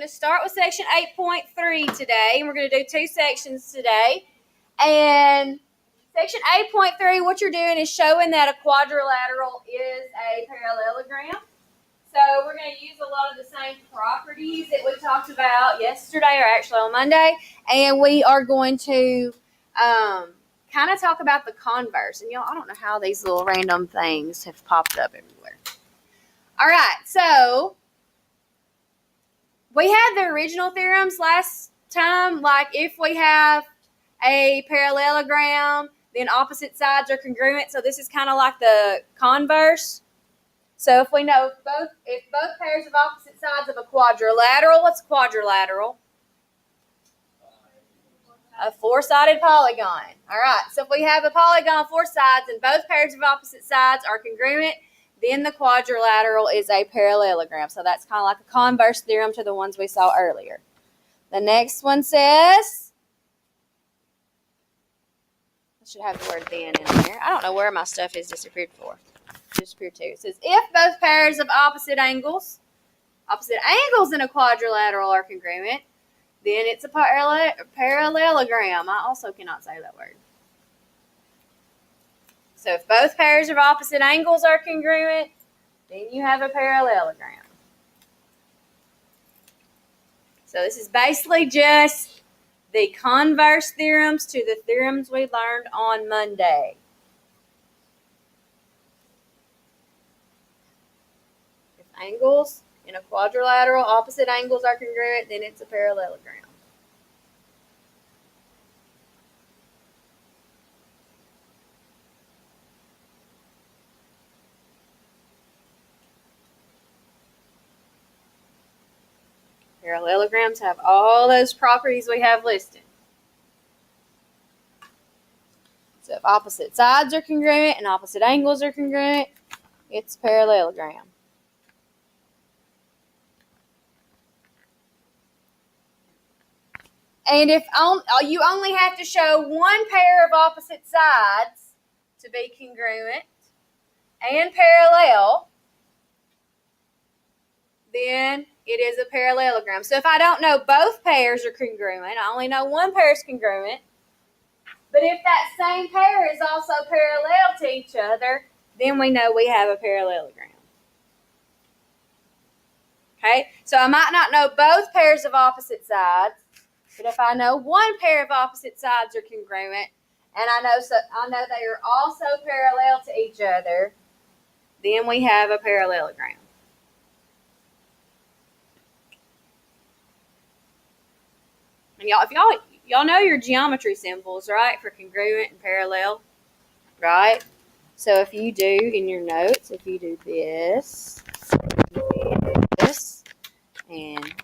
to start with section 8.3 today, and we're going to do two sections today. And section 8.3, what you're doing is showing that a quadrilateral is a parallelogram. So we're going to use a lot of the same properties that we talked about yesterday, or actually on Monday, and we are going to kind of talk about the converse. And y'all, I don't know how these little random things have popped up everywhere. All right, so we had the original theorems last time, like if we have a parallelogram, then opposite sides are congruent. So this is kind of like the converse. So if we know if both pairs of opposite sides of a quadrilateral, what's a quadrilateral? A four-sided polygon. All right, so if we have a polygon, four sides, and both pairs of opposite sides are congruent, then the quadrilateral is a parallelogram. So that's kind of like a converse theorem to the ones we saw earlier. The next one says, I should have the word then in there. I don't know where my stuff has disappeared too. It says, if both pairs of opposite angles in a quadrilateral are congruent, then it's a parallelogram. I also cannot say that word. So if both pairs of opposite angles are congruent, then you have a parallelogram. So this is basically just the converse theorems to the theorems we learned on Monday. If angles in a quadrilateral, opposite angles are congruent, then it's a parallelogram. Parallelograms have all those properties we have listed. So if opposite sides are congruent and opposite angles are congruent, it's a parallelogram. And if you only have to show one pair of opposite sides to be congruent and parallel, then it is a parallelogram. So if I don't know both pairs are congruent, I only know one pair is congruent, but if that same pair is also parallel to each other, then we know we have a parallelogram. Okay, so I might not know both pairs of opposite sides, but if I know one pair of opposite sides are congruent, and I know they are also parallel to each other, then we have a parallelogram. And y'all, if y'all know your geometry symbols, right, for congruent and parallel, right? So if you do in your notes, if you do this, and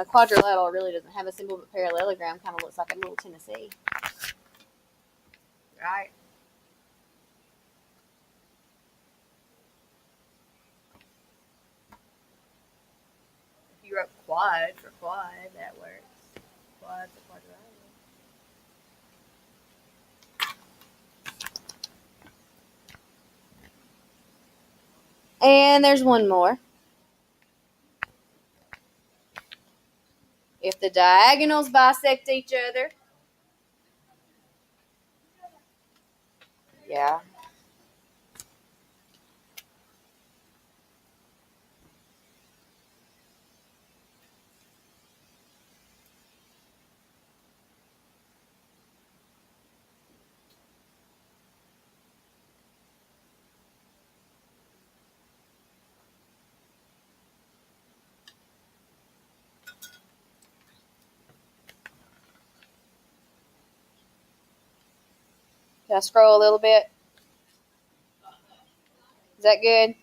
quadrilateral really doesn't have a symbol, but parallelogram kind of looks like a little Tennessee, right? If you wrote quad for quad, that works. Quad's a quadrilateral. And there's one more. If the diagonals bisect each other, yeah. Can I scroll a little bit? Is that good?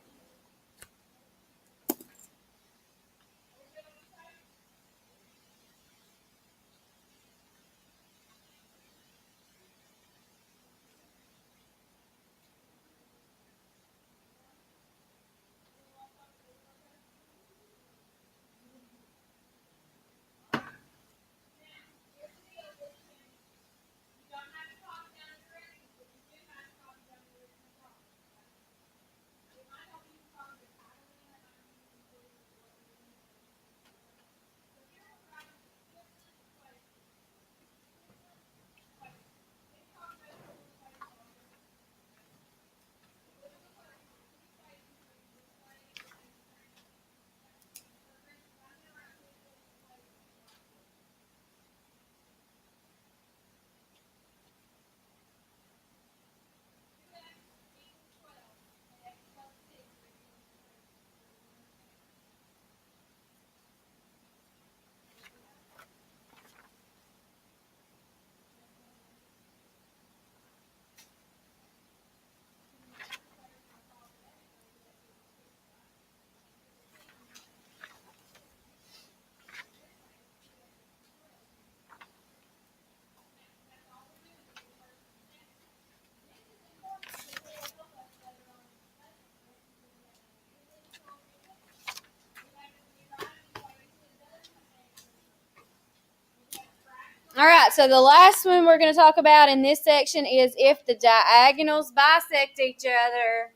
All right, so the last one we're going to talk about in this section is if the diagonals bisect each other,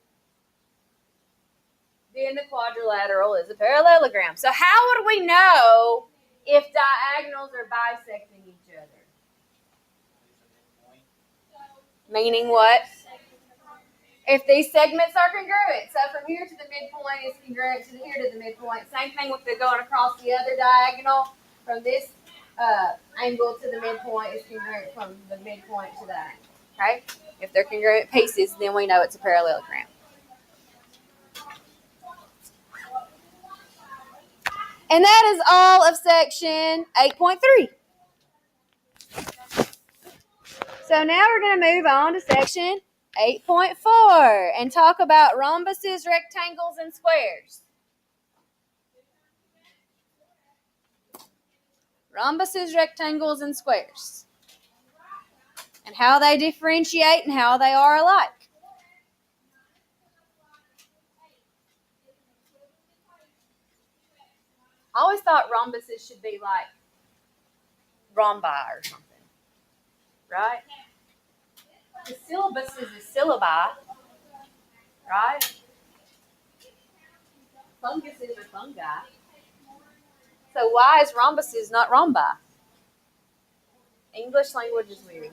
then the quadrilateral is a parallelogram. So how would we know if diagonals are bisecting each other? Meaning what? If these segments are congruent. So from here to the midpoint is congruent to here to the midpoint. Same thing with the going across the other diagonal. From this angle to the midpoint is congruent from the midpoint to that angle. Okay? If they're congruent pieces, then we know it's a parallelogram. And that is all of section 8.3. So now we're going to move on to section 8.4 and talk about rhombuses, rectangles, and squares. Rhombuses, rectangles, and squares. And how they differentiate and how they are alike. I always thought rhombuses should be like rhombi or something. Right? The syllabus is a syllabi. Right? Fungus is a fungi. So why is rhombuses not rhombi? English language is weird.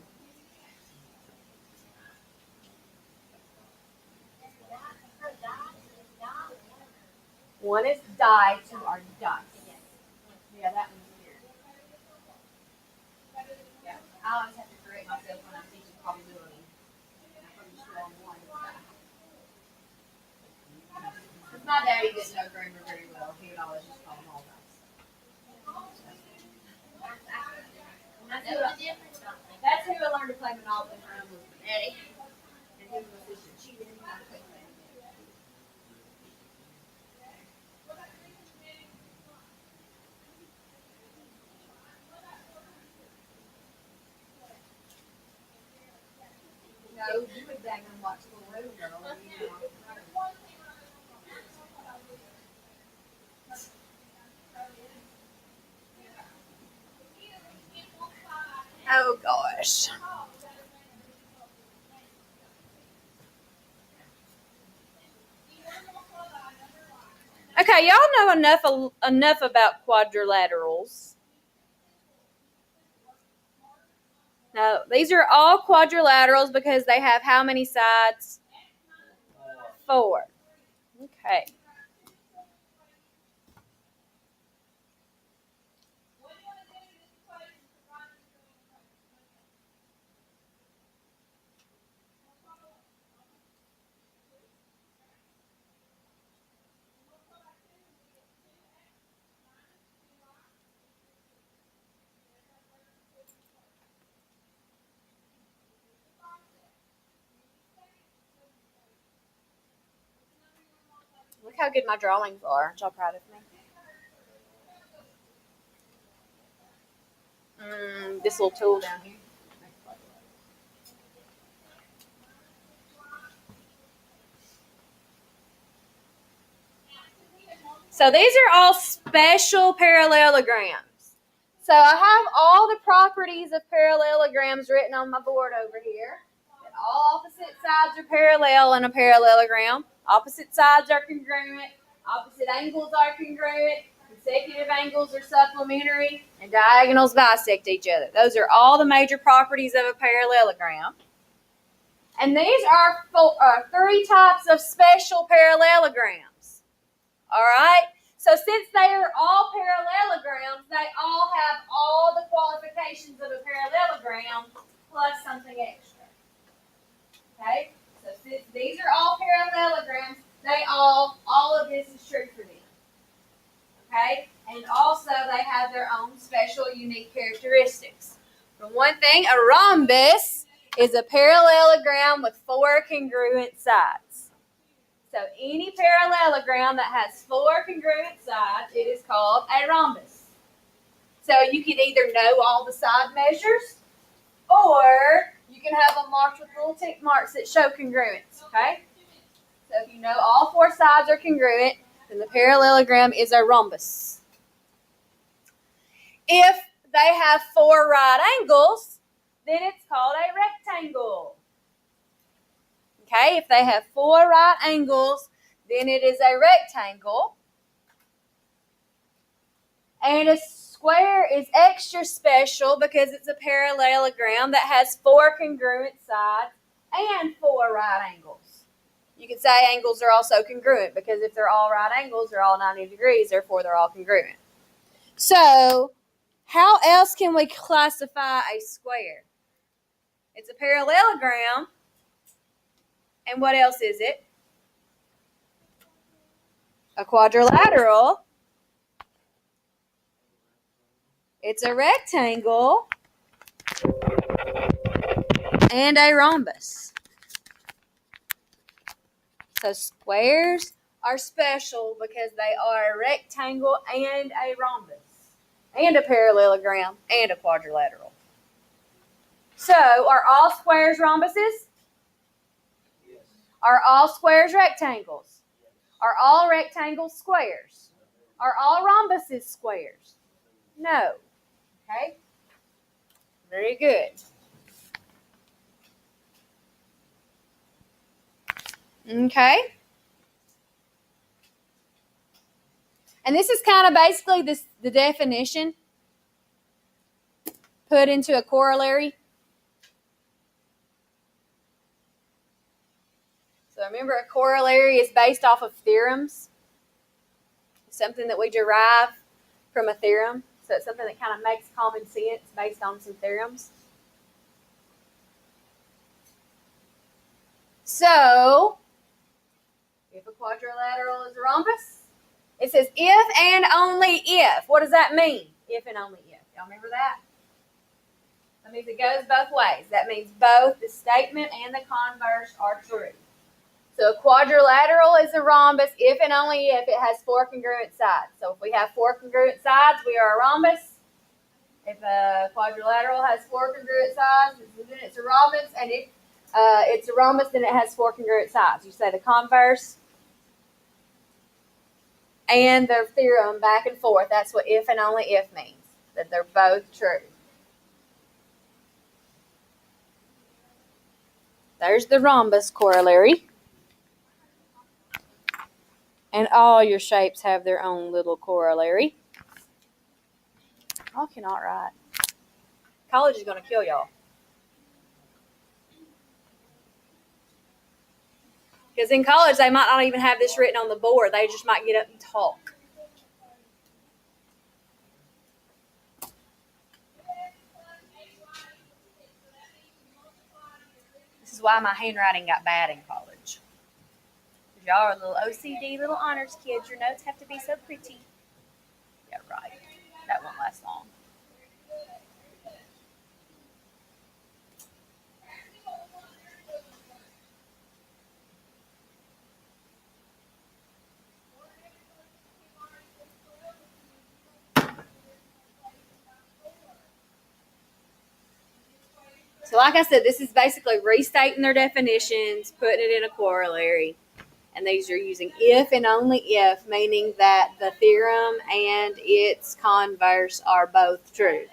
One is die, two are dice. Yeah, that one's weird. Yeah, I always have to correct myself when I'm teaching probability. I'm pretty sure I'm one. Because my daddy didn't know grammar very well. He would always just call them all dice. That's who I learned to play Monopoly from was my daddy. And he was just a cheater. No, you would bang and watch the Little Girl. Oh gosh. Okay, y'all know enough about quadrilaterals. Now, these are all quadrilaterals because they have how many sides? 4. Okay. Look how good my drawings are. Aren't y'all proud of me? This little tool down here. So these are all special parallelograms. So I have all the properties of parallelograms written on my board over here. And all opposite sides are parallel in a parallelogram. Opposite sides are congruent. Opposite angles are congruent. Consecutive angles are supplementary. And diagonals bisect each other. Those are all the major properties of a parallelogram. And these are 3 types of special parallelograms. All right? So since they are all parallelograms, they all have all the qualifications of a parallelogram plus something extra. Okay? So since these are all parallelograms, all of this is true for them. Okay? And also they have their own special unique characteristics. For one thing, a rhombus is a parallelogram with 4 congruent sides. So any parallelogram that has 4 congruent sides, it is called a rhombus. So you can either know all the side measures, or you can have them marked with little tick marks that show congruence. Okay? So if you know all 4 sides are congruent, then the parallelogram is a rhombus. If they have 4 right angles, then it's called a rectangle. Okay, if they have 4 right angles, then it is a rectangle. And a square is extra special because it's a parallelogram that has 4 congruent sides and 4 right angles. You could say angles are also congruent because if they're all right angles, they're all 90 degrees, therefore they're all congruent. So, how else can we classify a square? It's a parallelogram. And what else is it? A quadrilateral. It's a rectangle. And a rhombus. So squares are special because they are a rectangle and a rhombus. And a parallelogram and a quadrilateral. So, are all squares rhombuses? Yes. Are all squares rectangles? Are all rectangles squares? Are all rhombuses squares? No. Okay? Very good. Okay? And this is kind of basically the definition put into a corollary. So remember, a corollary is based off of theorems. It's something that we derive from a theorem. So it's something that kind of makes common sense based on some theorems. So, if a quadrilateral is a rhombus, it says if and only if. What does that mean? If and only if. Y'all remember that? That means it goes both ways. That means both the statement and the converse are true. So a quadrilateral is a rhombus if and only if it has 4 congruent sides. So if we have 4 congruent sides, we are a rhombus. If a quadrilateral has 4 congruent sides, then it's a rhombus. And if it's a rhombus, then it has 4 congruent sides. You say the converse and the theorem back and forth. That's what if and only if means, that they're both true. There's the rhombus corollary. And all your shapes have their own little corollary. I cannot write. College is going to kill y'all. Because in college, they might not even have this written on the board. They just might get up and talk. This is why my handwriting got bad in college. Because y'all are little OCD, little honors kids. Your notes have to be so pretty. Yeah, right. That won't last long. So like I said, this is basically restating their definitions, putting it in a corollary. And these are using if and only if, meaning that the theorem and its converse are both true.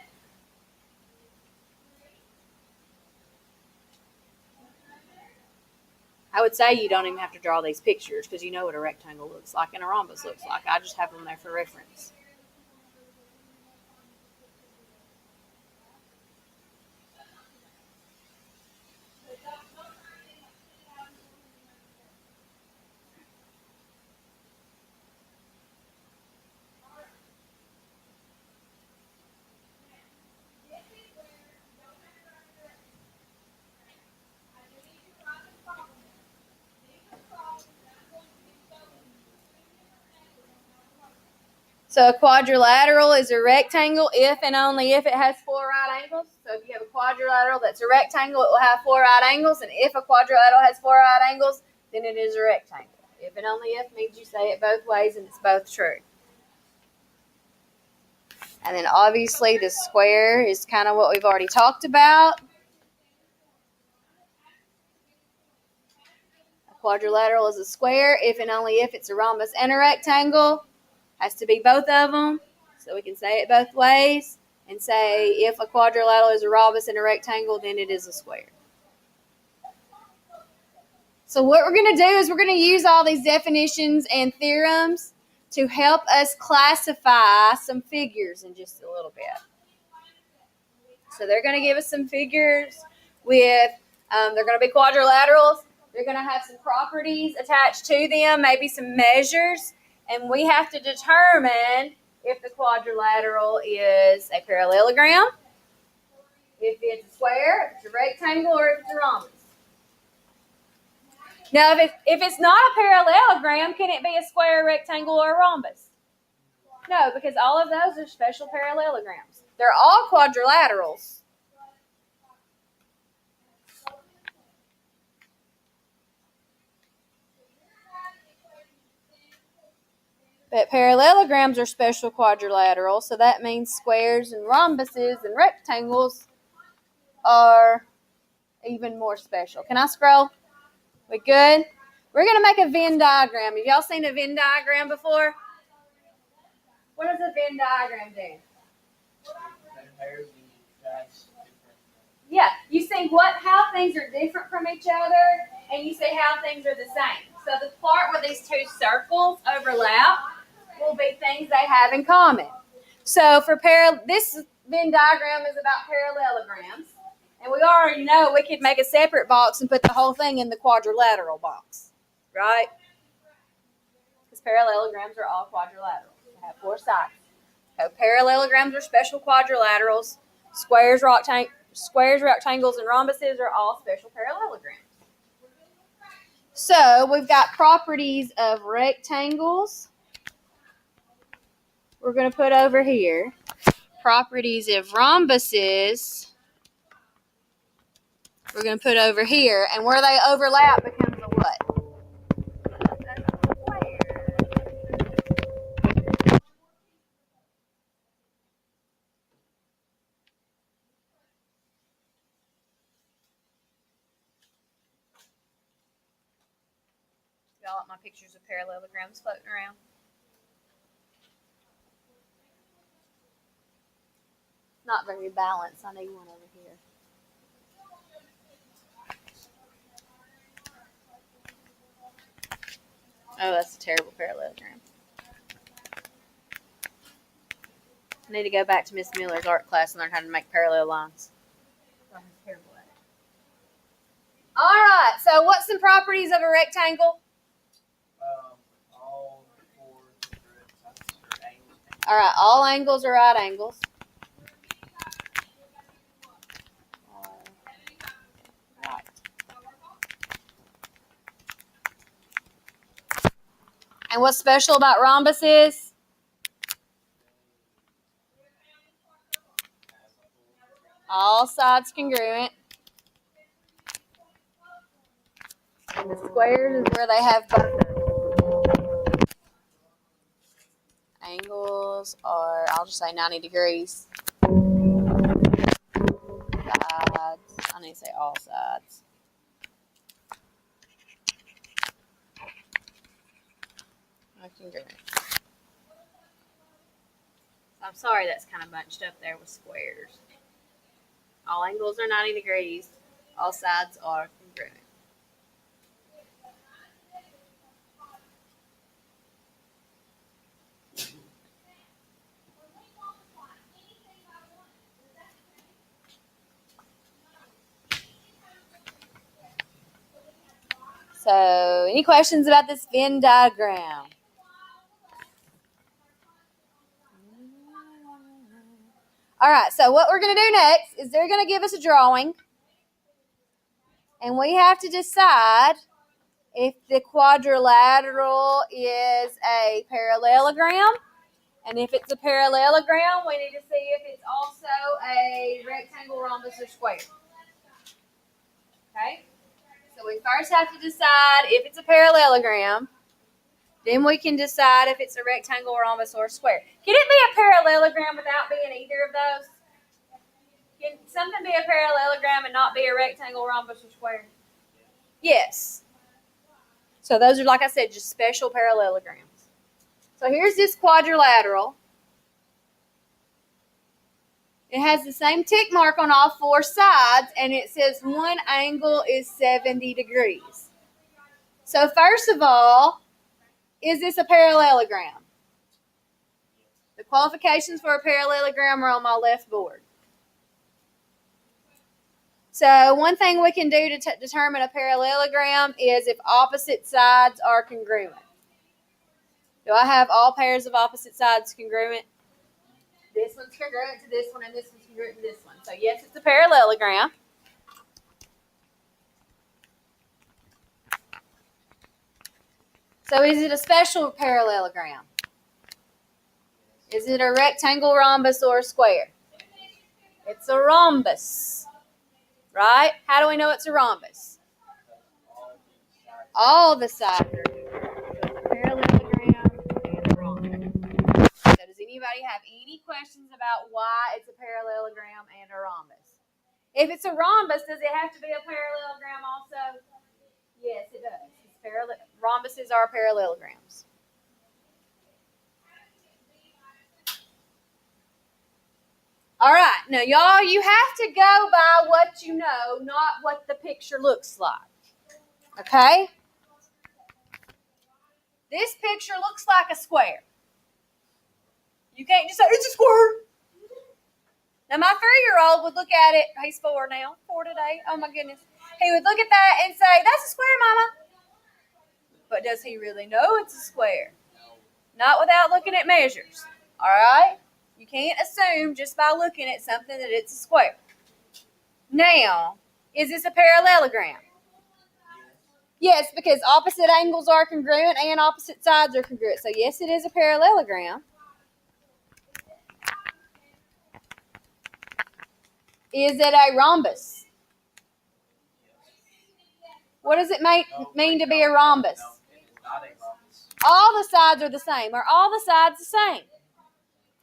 I would say you don't even have to draw these pictures because you know what a rectangle looks like and a rhombus looks like. I just have them there for reference. So a quadrilateral is a rectangle if and only if it has 4 right angles. So if you have a quadrilateral that's a rectangle, it will have 4 right angles. And if a quadrilateral has 4 right angles, then it is a rectangle. If and only if means you say it both ways and it's both true. And then obviously the square is kind of what we've already talked about. A quadrilateral is a square if and only if it's a rhombus and a rectangle. Has to be both of them, so we can say it both ways. and say if a quadrilateral is a rhombus and a rectangle, then it is a square. So what we're going to do is we're going to use all these definitions and theorems to help us classify some figures in just a little bit. So they're going to give us some figures with, they're going to be quadrilaterals. They're going to have some properties attached to them, maybe some measures, and we have to determine if the quadrilateral is a parallelogram, if it's a square, if it's a rectangle, or if it's a rhombus. Now, if it's not a parallelogram, can it be a square, rectangle, or a rhombus? No, because all of those are special parallelograms. They're all quadrilaterals. But parallelograms are special quadrilaterals, so that means squares and rhombuses and rectangles are even more special. Can I scroll? We good? We're going to make a Venn diagram. Have y'all seen a Venn diagram before? What does a Venn diagram do? Yeah, you see how things are different from each other, and you see how things are the same. So the part where these two circles overlap will be things they have in common. So for this Venn diagram is about parallelograms. And we already know we could make a separate box and put the whole thing in the quadrilateral box, right? Because parallelograms are all quadrilaterals. They have four sides. So parallelograms are special quadrilaterals. Squares, rectangles, and rhombuses are all special parallelograms. So we've got properties of rectangles. We're going to put over here. Properties of rhombuses. We're going to put over here, and where they overlap becomes a what? A square. Y'all like my pictures of parallelograms floating around? Not very balanced. I need one over here. Oh, that's a terrible parallelogram. I need to go back to Miss Miller's art class and learn how to make parallel lines. I'm terrible at it. All right, so what's some properties of a rectangle? All four are angles. All right, all angles are right angles. Right. And what's special about rhombuses? All sides congruent. And the squares is where they have both. Angles are, I'll just say 90 degrees. Sides, I need to say all sides. Congruent. I'm sorry that's kind of bunched up there with squares. All angles are 90 degrees. All sides are congruent. So, any questions about this Venn diagram? All right, so what we're going to do next is they're going to give us a drawing, and we have to decide if the quadrilateral is a parallelogram, and if it's a parallelogram, we need to see if it's also a rectangle, rhombus, or square. Okay? So we first have to decide if it's a parallelogram. Then we can decide if it's a rectangle, rhombus, or square. Can it be a parallelogram without being either of those? Can something be a parallelogram and not be a rectangle, rhombus, or square? Yes. So those are, like I said, just special parallelograms. So here's this quadrilateral. It has the same tick mark on all four sides, and it says one angle is 70 degrees. So first of all, is this a parallelogram? The qualifications for a parallelogram are on my left board. So one thing we can do to determine a parallelogram is if opposite sides are congruent. Do I have all pairs of opposite sides congruent? This one's congruent to this one, and this one's congruent to this one. So yes, it's a parallelogram. So is it a special parallelogram? Is it a rectangle, rhombus, or a square? It's a rhombus, right? How do we know it's a rhombus? All the sides are congruent. So it's a parallelogram and a rhombus. So does anybody have any questions about why it's a parallelogram and a rhombus? If it's a rhombus, does it have to be a parallelogram also? Yes, it does. Rhombuses are parallelograms. All right, now y'all, you have to go by what you know, not what the picture looks like. Okay? This picture looks like a square. You can't just say, it's a square. Now, my 3-year-old would look at it. He's 4 now. 4 today. Oh, my goodness. He would look at that and say, that's a square, Mama. But does he really know it's a square? Not without looking at measures. All right? You can't assume just by looking at something that it's a square. Now, is this a parallelogram? Yes, because opposite angles are congruent and opposite sides are congruent. So, yes, it is a parallelogram. Is it a rhombus? What does it mean to be a rhombus? No, it is not a rhombus. All the sides are the same. Are all the sides the same?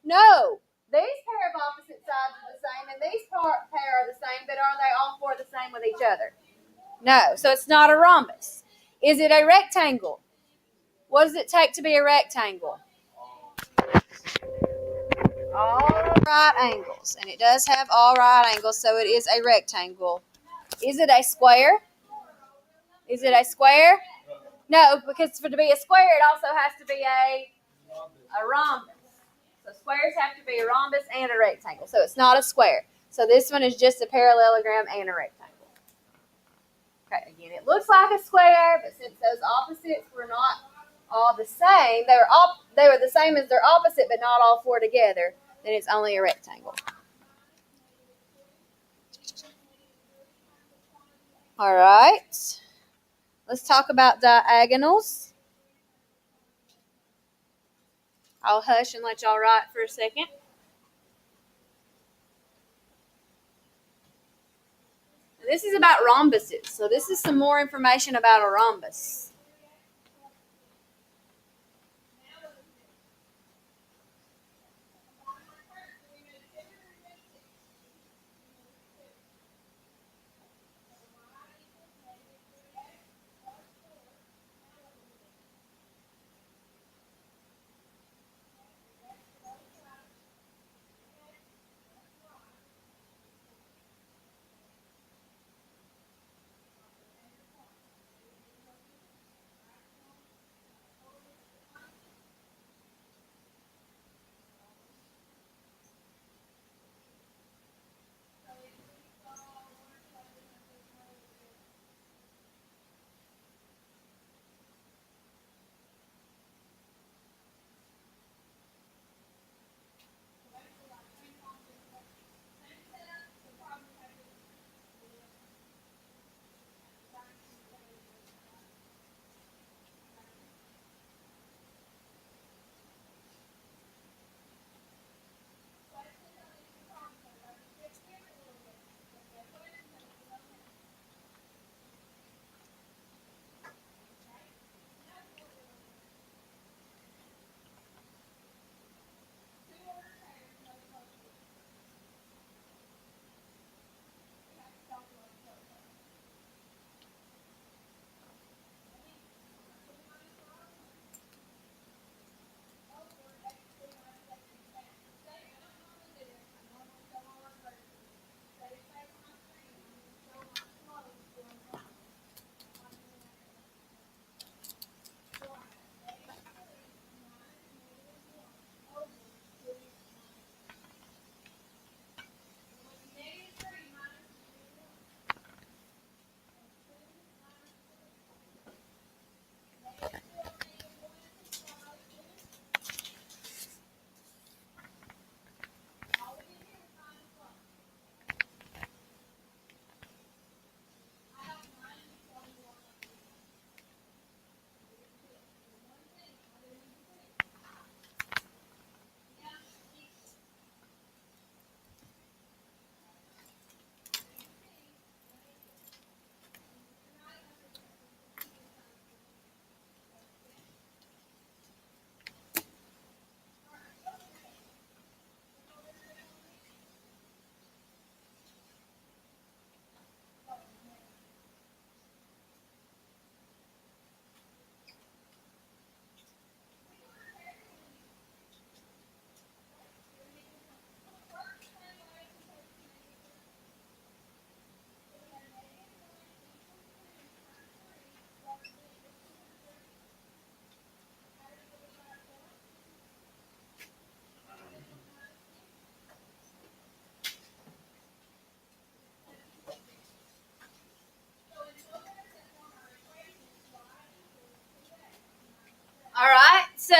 No. These pair of opposite sides are the same, and these pair are the same, but are they all four the same with each other? No. So it's not a rhombus. Is it a rectangle? What does it take to be a rectangle? All right angles. And it does have all right angles, so it is a rectangle. Is it a square? Is it a square? No, because to be a square, it also has to be a rhombus. So squares have to be a rhombus and a rectangle. So it's not a square. So this one is just a parallelogram and a rectangle. Okay, again, it looks like a square, but since those opposites were not all the same, they were the same as their opposite, but not all four together, then it's only a rectangle. All right. Let's talk about diagonals. I'll hush and let y'all write for a second. This is about rhombuses. So this is some more information about a rhombus.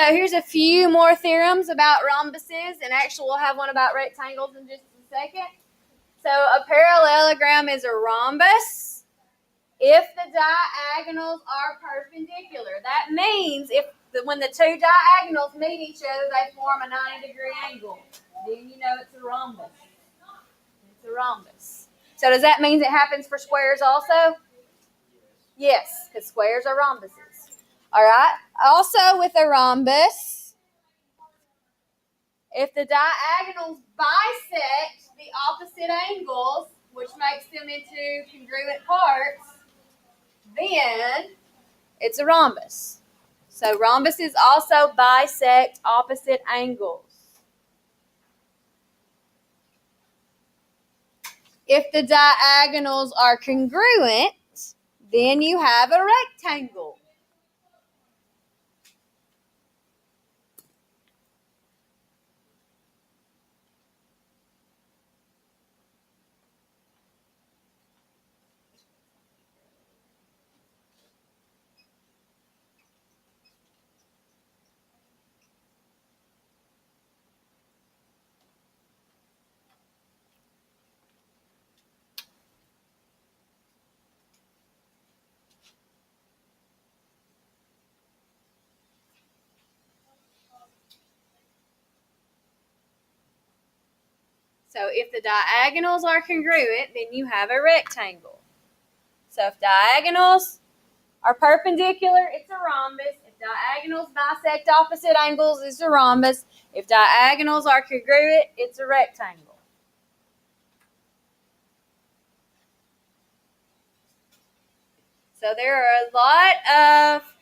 here's a few more theorems about rhombuses, and actually we'll have one about rectangles in just a second. So a parallelogram is a rhombus if the diagonals are perpendicular. That means when the two diagonals meet each other, they form a 90-degree angle. Then you know it's a rhombus. It's a rhombus. So does that mean it happens for squares also? Yes, because squares are rhombuses. All right. Also with a rhombus, if the diagonals bisect the opposite angles, which makes them into congruent parts, then it's a rhombus. So rhombuses also bisect opposite angles. If the diagonals are congruent, then you have a rectangle. So if the diagonals are congruent, then you have a rectangle. So if diagonals are perpendicular, it's a rhombus. If diagonals bisect opposite angles, it's a rhombus. If diagonals are congruent, it's a rectangle. So there are a lot of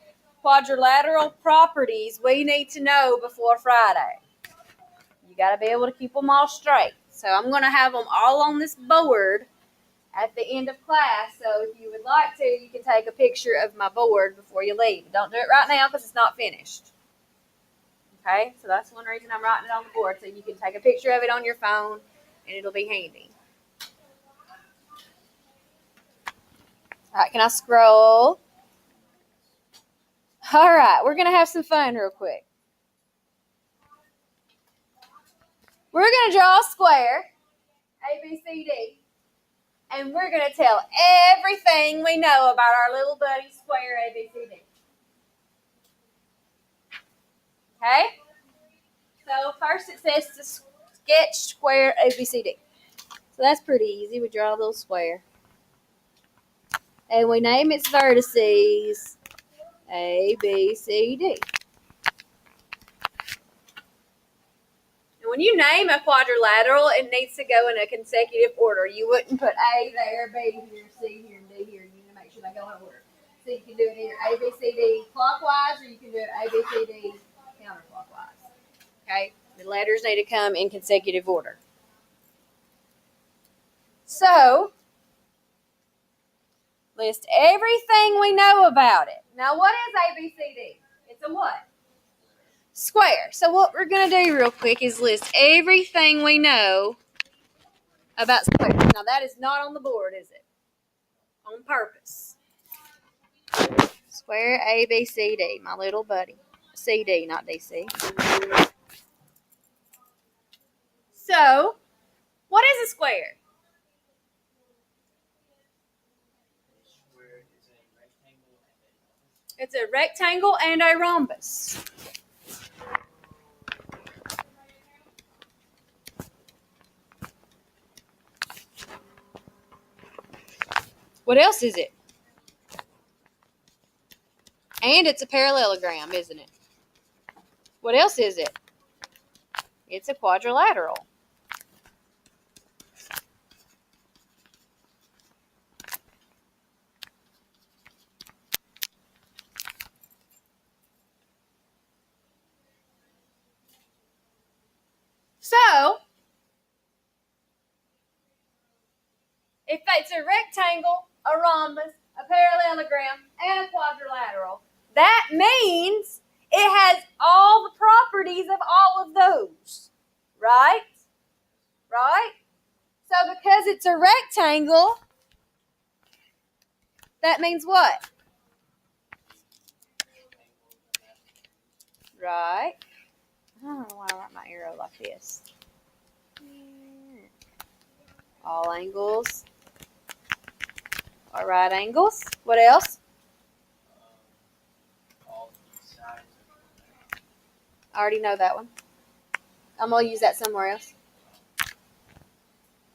quadrilateral properties we need to know before Friday. You got to be able to keep them all straight. So I'm going to have them all on this board at the end of class. So if you would like to, you can take a picture of my board before you leave. Don't do it right now because it's not finished. Okay, so that's one reason I'm writing it on the board, so you can take a picture of it on your phone and it'll be handy. All right, can I scroll? All right, we're going to have some fun real quick. We're going to draw a square, ABCD, and we're going to tell everything we know about our little buddy square ABCD. Okay? So first it says to sketch square ABCD. So that's pretty easy. We draw a little square. And we name its vertices A, B, C, D. And when you name a quadrilateral, it needs to go in a consecutive order. You wouldn't put A there, B here, C here, and D here. You need to make sure they go in order. So you can do it either A, B, C, D clockwise, or you can do it A, B, C, D counterclockwise. Okay? The letters need to come in consecutive order. So, list everything we know about it. Now, what is ABCD? It's a what? Square. So what we're going to do real quick is list everything we know about squares. Now, that is not on the board, is it? On purpose. Square ABCD, my little buddy. CD, not DC. So, what is a square? It's a rectangle and a rhombus. What else is it? And it's a parallelogram, isn't it? What else is it? It's a quadrilateral. So, if it's a rectangle, a rhombus, a parallelogram, and a quadrilateral, that means it has all the properties of all of those. Right? Right? So because it's a rectangle, that means what? right. I don't know why I write my arrow like this. All angles are right angles. What else? All these sides I already know that one. I'm going to use that somewhere else.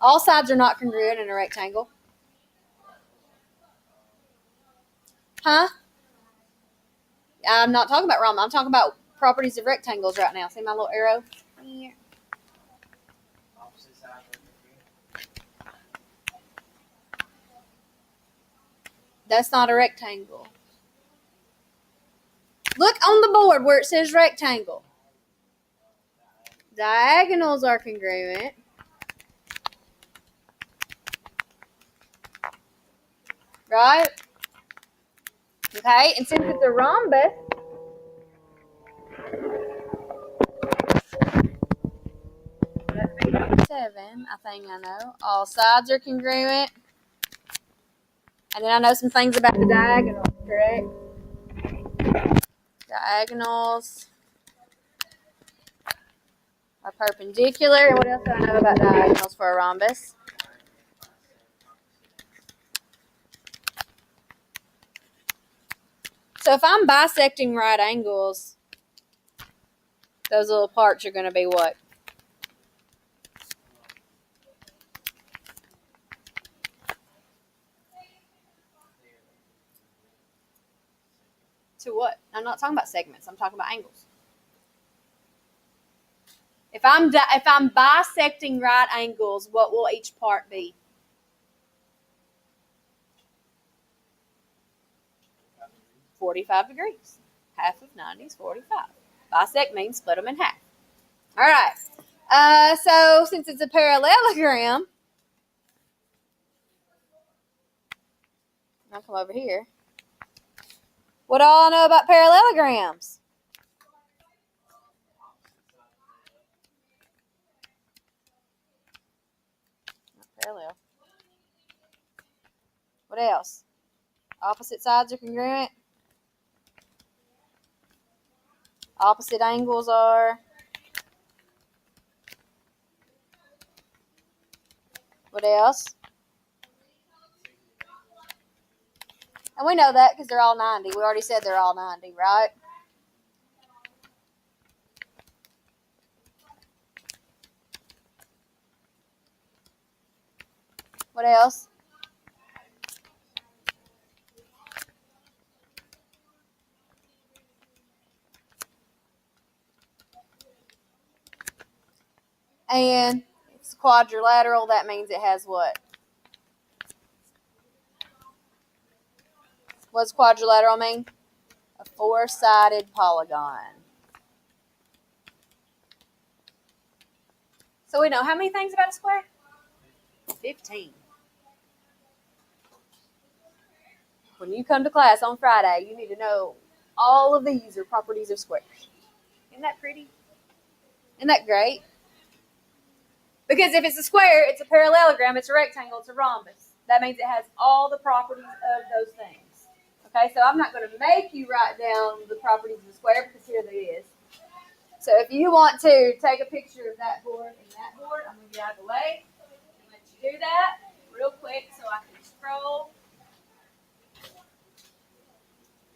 All sides are not congruent in a rectangle. Huh? I'm not talking about rhombus. I'm talking about properties of rectangles right now. See my little arrow? opposite sides are congruent. That's not a rectangle. Look on the board where it says rectangle. Diagonals are congruent. Right? Okay, and since it's a rhombus, that's 7, I think I know. All sides are congruent. And then I know some things about the diagonals, correct? Diagonals are perpendicular. And what else do I know about diagonals for a rhombus? So if I'm bisecting right angles, those little parts are going to be what? To what? I'm not talking about segments. I'm talking about angles. If I'm bisecting right angles, what will each part be? 45 degrees. Half of 90 is 45. Bisect means split them in half. All right. So since it's a parallelogram, I'll come over here. What do all I know about parallelograms? Not parallel. What else? Opposite sides are congruent. Opposite angles are. What else? And we know that because they're all 90. We already said they're all 90, right? What else? And it's quadrilateral. That means it has what? What does quadrilateral mean? A four-sided polygon. So we know how many things about a square? 15. When you come to class on Friday, you need to know all of these are properties of squares. Isn't that pretty? Isn't that great? Because if it's a square, it's a parallelogram, it's a rectangle, it's a rhombus. That means it has all the properties of those things. Okay, so I'm not going to make you write down the properties of a square because here it is. So if you want to take a picture of that board and that board, I'm going to get out of the way and let you do that real quick so I can scroll.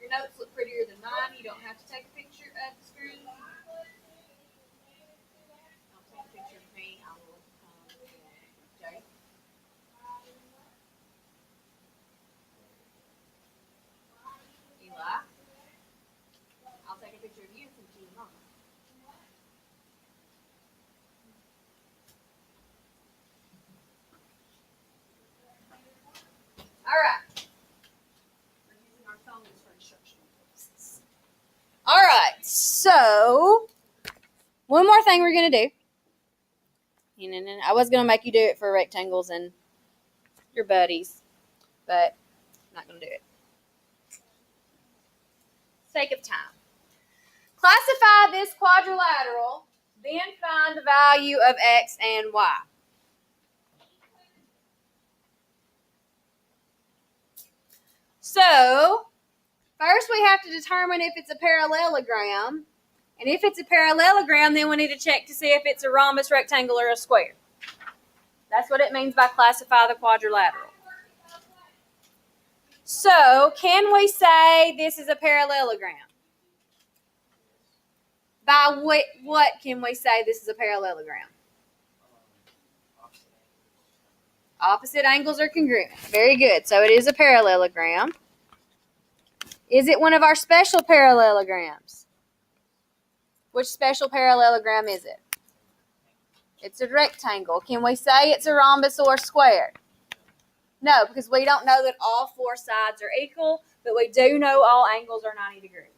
Your notes look prettier than mine. You don't have to take a picture of the screen. Don't take a picture of me. I will Jay. Eli. I'll take a picture of you since you're mom. All right. We're using our phones for instructional purposes. All right. So, one more thing we're going to do. And I was going to make you do it for rectangles and your buddies, but I'm not going to do it. Sake of time. Classify this quadrilateral, then find the value of x and y. So, first we have to determine if it's a parallelogram, And if it's a parallelogram, then we need to check to see if it's a rhombus, rectangle, or a square. That's what it means by classify the quadrilateral. So, can we say this is a parallelogram? By what can we say this is a parallelogram? Opposite Opposite angles are congruent. Very good. So it is a parallelogram. Is it one of our special parallelograms? Which special parallelogram is it? It's a rectangle. Can we say it's a rhombus or a square? No, because we don't know that all four sides are equal, but we do know all angles are 90 degrees.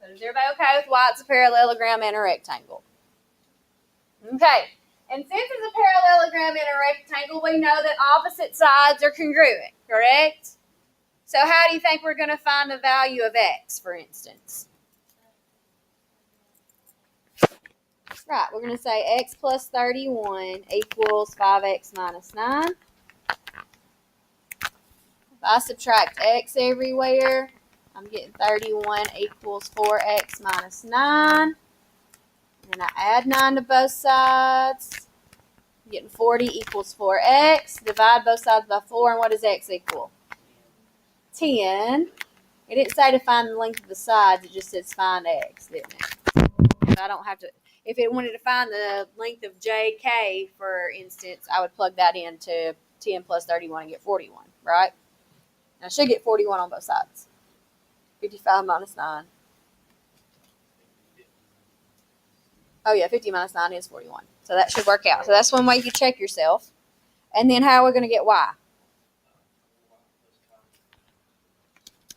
So is everybody okay with why it's a parallelogram and a rectangle? Okay. And since it's a parallelogram and a rectangle, we know that opposite sides are congruent, correct? So how do you think we're going to find the value of x, for instance? Right, we're going to say x plus 31 equals 5x minus 9. If I subtract x everywhere, I'm getting 31 equals 4x minus 9. And I add 9 to both sides. I'm getting 40 equals 4x. Divide both sides by 4, and what does x equal? 10. It didn't say to find the length of the sides, it just says find x, didn't it? So I don't have to, if it wanted to find the length of JK, for instance, I would plug that into 10 plus 31 and get 41, right? And I should get 41 on both sides. 55 minus 9. Oh yeah, 50 minus 9 is 41. So that should work out. So that's one way you can check yourself. And then how are we going to get y?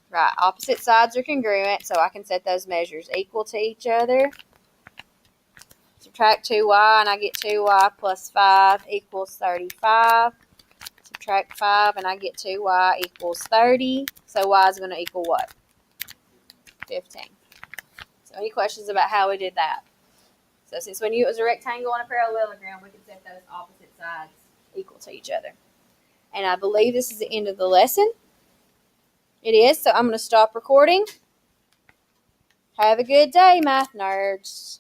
Right, opposite sides are congruent, so I can set those measures equal to each other. Subtract 2y, and I get 2y plus 5 equals 35. Subtract 5, and I get 2y equals 30. So y is going to equal what? 15. So any questions about how we did that? So since we knew it was a rectangle and a parallelogram, we could set those opposite sides equal to each other. And I believe this is the end of the lesson. It is, so I'm going to stop recording. Have a good day, math nerds.